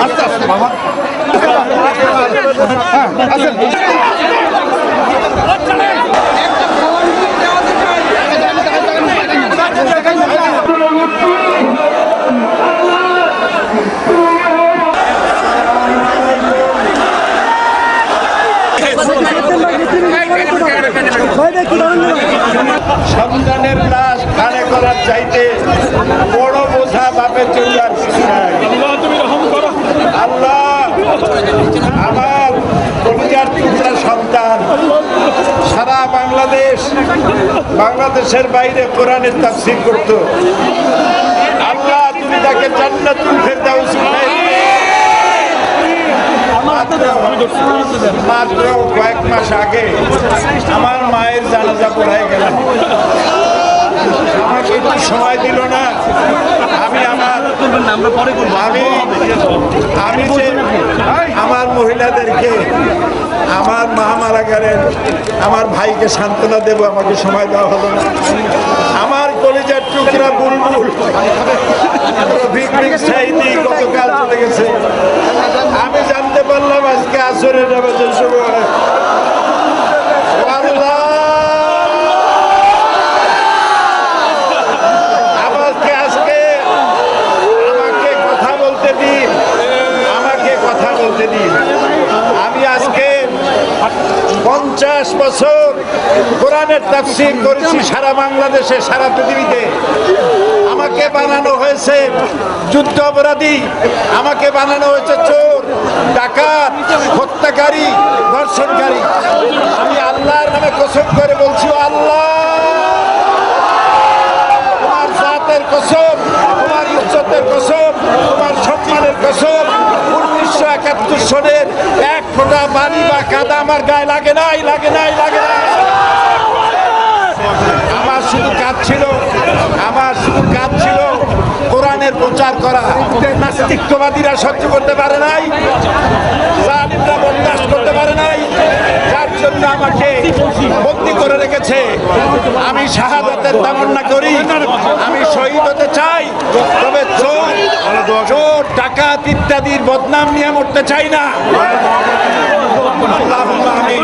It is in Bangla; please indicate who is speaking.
Speaker 1: আস্তে আস্তে বাবা। হ্যাঁ আচ্ছা
Speaker 2: সন্তানের লাশ খানে করার চাইতে বড় বোঝা বাপের চলে আর কিছু নাই। আল্লাহ আমার কলিজার টুকরা সন্তান সারা বাংলাদেশের বাইরে কোরআনের তাফসীর করত। আল্লাহ তুমি তাকে জান্নাতুল ফেরদাউস মাত্র কয়েক মাস আগে আমার মায়ের জানাজা পড়ায় গেলাম। আমাকে একটু সময় দিল না। আমি আমার মহিলাদেরকে আমার মা মারা গেলেন, আমার ভাইকে সান্ত্বনা দেব, আমাকে সময় দেওয়া হলো না। আমার কলিজার টুকরা বুলবুল গতকাল চলে গেছে। আমি জানতে পারলাম আজকে আসরের নামাজের সময়। আমি আজকে 50 বছর কোরআনের তাফসীর করেছি সারা বাংলাদেশে, সারা পৃথিবীতে। আমাকে বানানো হয়েছে যুদ্ধ অপরাধী, আমাকে বানানো হয়েছে চোর, ডাকাত, হত্যাকারী, ধর্ষণকারী। আমি আল্লাহর নামে কসম করে বলছি, আল্লাহ তোমার জাতের কসম, তোমার ইজ্জতের কসম, তোমার সম্মানের কসম, 1971 সনের এক ফোঁটা পানি বা কাদা আমার গায়ে লাগে নাই। আমার শুধু কাজ ছিল কোরআনের প্রচার করা। নাস্তিকবাদীরা সহ্য করতে পারে নাই, জালিমরা বরদাস্ত করতে পারে নাই, যার জন্য আমাকে বন্দী করে রেখেছে। আমি শাহাদাতের তামান্না করি, আমি শহীদ হতে চাই, তবে চোর ডাকাত ইত্যাদির বদনাম নিয়ে মরতে চাই না। আল্লাহুম্মা আমিন।